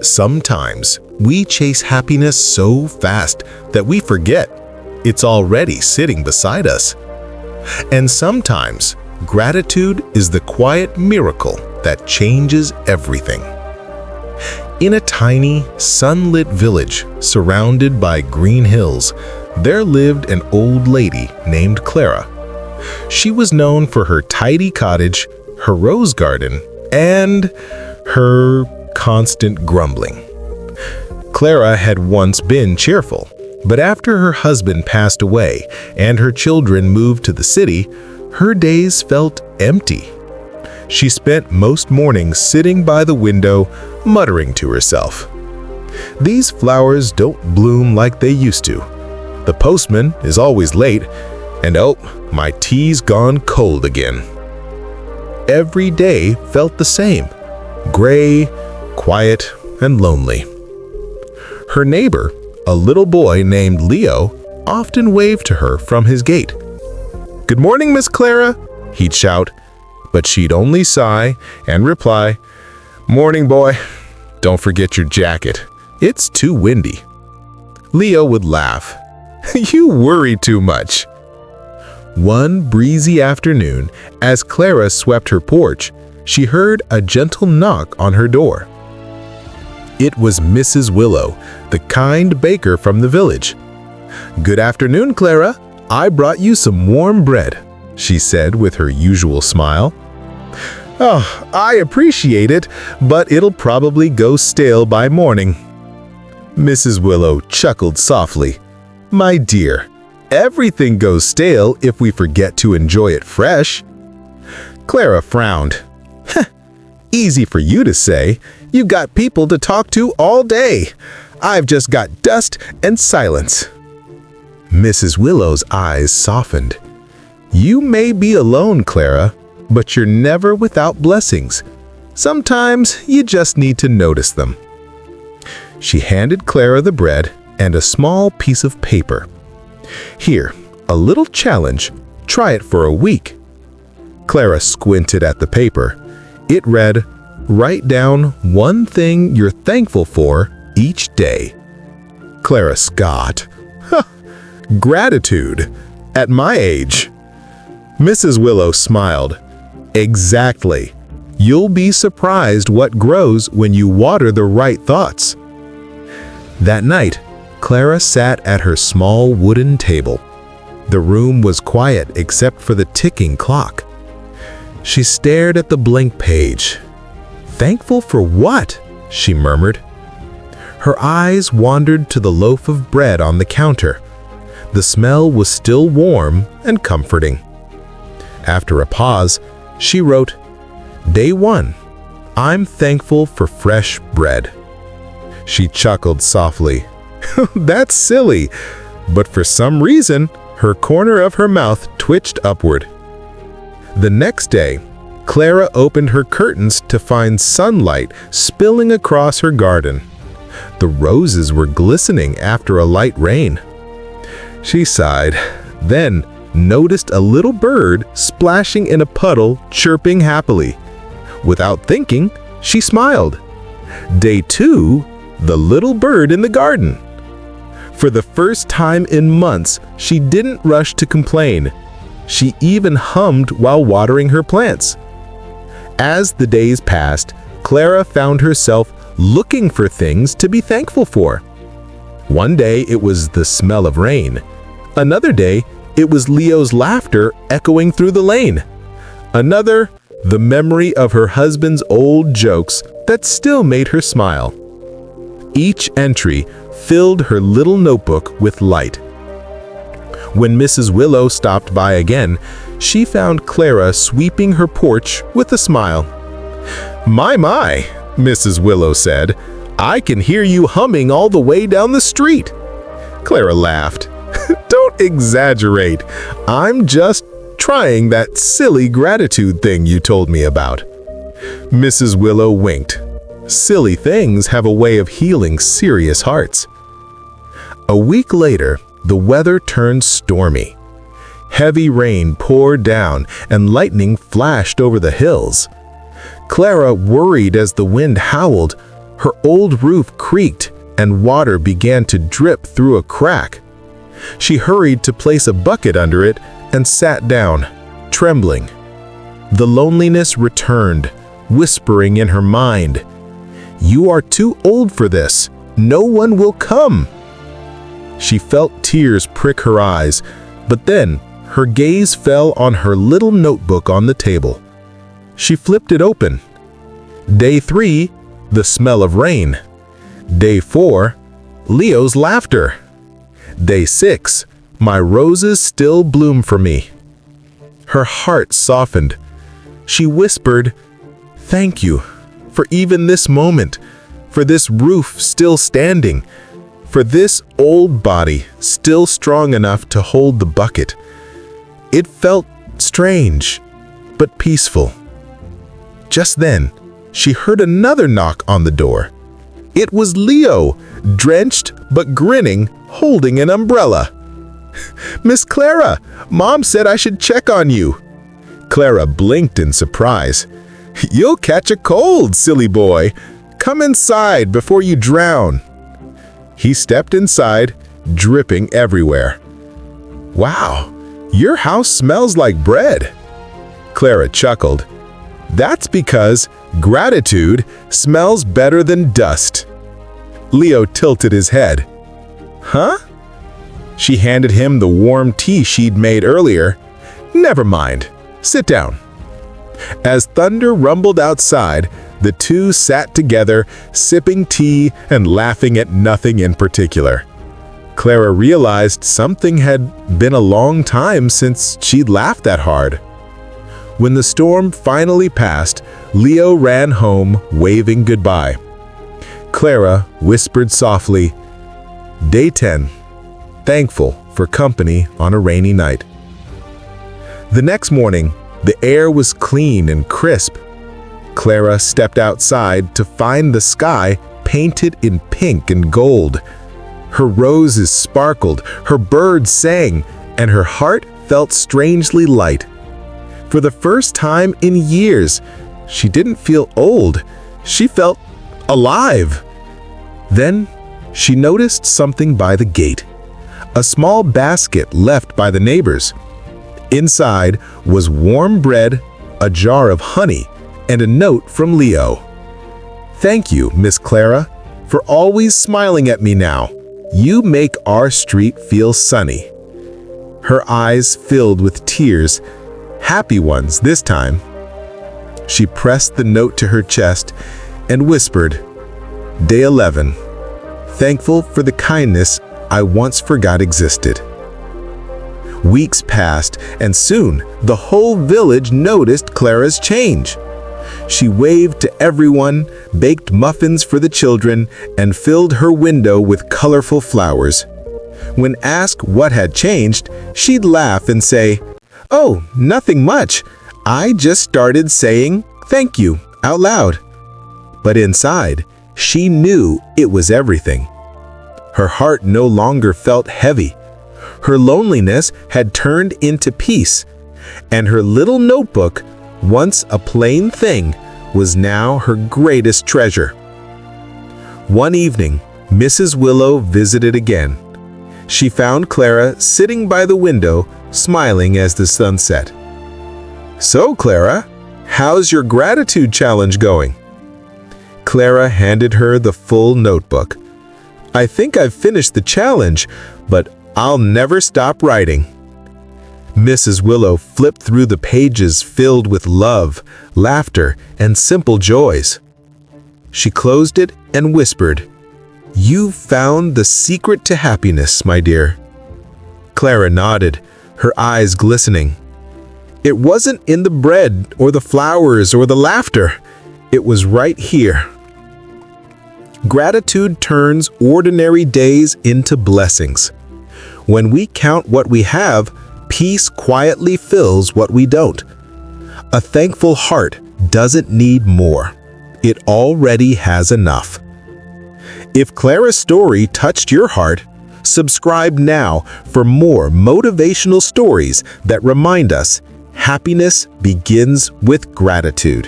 Sometimes we chase happiness so fast that we forget it's already sitting beside us. And sometimes gratitude is the quiet miracle that changes everything. In a tiny, sunlit village surrounded by green hills, there lived an old lady named Clara. She was known for her tidy cottage, her rose garden, and her constant grumbling. Clara had once been cheerful, but after her husband passed away and her children moved to the city, her days felt empty. She spent most mornings sitting by the window, muttering to herself, "These flowers don't bloom like they used to. The postman is always late, and oh, my tea's gone cold again." Every day felt the same, gray, quiet, and lonely. Her neighbor, a little boy named Leo, often waved to her from his gate. "Good morning, Miss Clara," he'd shout, but she'd only sigh and reply, "Morning, boy. Don't forget your jacket. It's too windy." Leo would laugh. "You worry too much." One breezy afternoon, as Clara swept her porch, she heard a gentle knock on her door. It was Mrs. Willow, the kind baker from the village. "Good afternoon, Clara. I brought you some warm bread," she said with her usual smile. "Oh, I appreciate it, but it'll probably go stale by morning." Mrs. Willow chuckled softly. "My dear, everything goes stale if we forget to enjoy it fresh." Clara frowned. "Easy for you to say. You've got people to talk to all day. I've just got dust and silence." Mrs. Willow's eyes softened. "You may be alone, Clara, but you're never without blessings. Sometimes you just need to notice them." She handed Clara the bread and a small piece of paper. "Here, a little challenge. Try it for a week." Clara squinted at the paper. It read, "Write down one thing you're thankful for each day." Clara scoffed. Gratitude. At my age. Mrs. Willow smiled. "Exactly. You'll be surprised what grows when you water the right thoughts." That night, Clara sat at her small wooden table. The room was quiet except for the ticking clock. She stared at the blank page. "Thankful for what?" she murmured. Her eyes wandered to the loaf of bread on the counter. The smell was still warm and comforting. After a pause, she wrote, "Day 1. I'm thankful for fresh bread." She chuckled softly. "That's silly," but for some reason, her corner of her mouth twitched upward. The next day, Clara opened her curtains to find sunlight spilling across her garden. The roses were glistening after a light rain. She sighed, then noticed a little bird splashing in a puddle, chirping happily. Without thinking, she smiled. Day 2, the little bird in the garden. For the first time in months, she didn't rush to complain. She even hummed while watering her plants. As the days passed, Clara found herself looking for things to be thankful for. One day it was the smell of rain. Another day it was Leo's laughter echoing through the lane. Another, the memory of her husband's old jokes that still made her smile. Each entry filled her little notebook with light. When Mrs. Willow stopped by again, she found Clara sweeping her porch with a smile. My, Mrs. Willow said, "I can hear you humming all the way down the street." Clara laughed. "Don't exaggerate. I'm just trying that silly gratitude thing you told me about." Mrs. Willow winked. Silly things have a way of healing serious hearts. A week later, the weather turned stormy. Heavy rain poured down and lightning flashed over the hills. Clara worried as the wind howled. Her old roof creaked and water began to drip through a crack. She hurried to place a bucket under it and sat down, trembling. The loneliness returned, whispering in her mind, "You are too old for this. No one will come." She felt tears prick her eyes, but then her gaze fell on her little notebook on the table. She flipped it open. Day 3, the smell of rain. Day 4, Leo's laughter. Day 6, my roses still bloom for me. Her heart softened. She whispered, "Thank you for even this moment, for this roof still standing, for this old body still strong enough to hold the bucket." It felt strange, but peaceful. Just then, she heard another knock on the door. It was Leo, drenched but grinning, holding an umbrella. "Miss Clara, Mom said I should check on you." Clara blinked in surprise. "You'll catch a cold, silly boy. Come inside before you drown." He stepped inside, dripping everywhere. "Wow, your house smells like bread." Clara chuckled. "That's because gratitude smells better than dust." Leo tilted his head. "Huh?" She handed him the warm tea she'd made earlier. "Never mind. Sit down." As thunder rumbled outside, the two sat together, sipping tea and laughing at nothing in particular. Clara realized something had been a long time since she'd laughed that hard. When the storm finally passed, Leo ran home, waving goodbye. Clara whispered softly, "Day 10, thankful for company on a rainy night." The next morning, the air was clean and crisp. Clara stepped outside to find the sky painted in pink and gold. Her roses sparkled, her birds sang, and her heart felt strangely light. For the first time in years, she didn't feel old. She felt alive. Then she noticed something by the gate. A small basket left by the neighbors. Inside was warm bread, a jar of honey, and a note from Leo. "Thank you, Miss Clara, for always smiling at me now. You make our street feel sunny." Her eyes filled with tears, happy ones this time. She pressed the note to her chest and whispered, "Day 11, thankful for the kindness I once forgot existed." Weeks passed, and soon the whole village noticed Clara's change. She waved to everyone, baked muffins for the children, and filled her window with colorful flowers. When asked what had changed, she'd laugh and say, "Oh, nothing much. I just started saying thank you out loud." But inside, she knew it was everything. Her heart no longer felt heavy. Her loneliness had turned into peace, and her little notebook, once a plain thing, was now her greatest treasure. One evening, Mrs. Willow visited again. She found Clara sitting by the window, smiling as the sun set. "So, Clara, how's your gratitude challenge going?" Clara handed her the full notebook. "I think I've finished the challenge, but I'll never stop writing." Mrs. Willow flipped through the pages filled with love, laughter, and simple joys. She closed it and whispered, "You've found the secret to happiness, my dear." Clara nodded, her eyes glistening. "It wasn't in the bread or the flowers or the laughter. It was right here." Gratitude turns ordinary days into blessings. When we count what we have, peace quietly fills what we don't. A thankful heart doesn't need more. It already has enough. If Clara's story touched your heart, subscribe now for more motivational stories that remind us happiness begins with gratitude.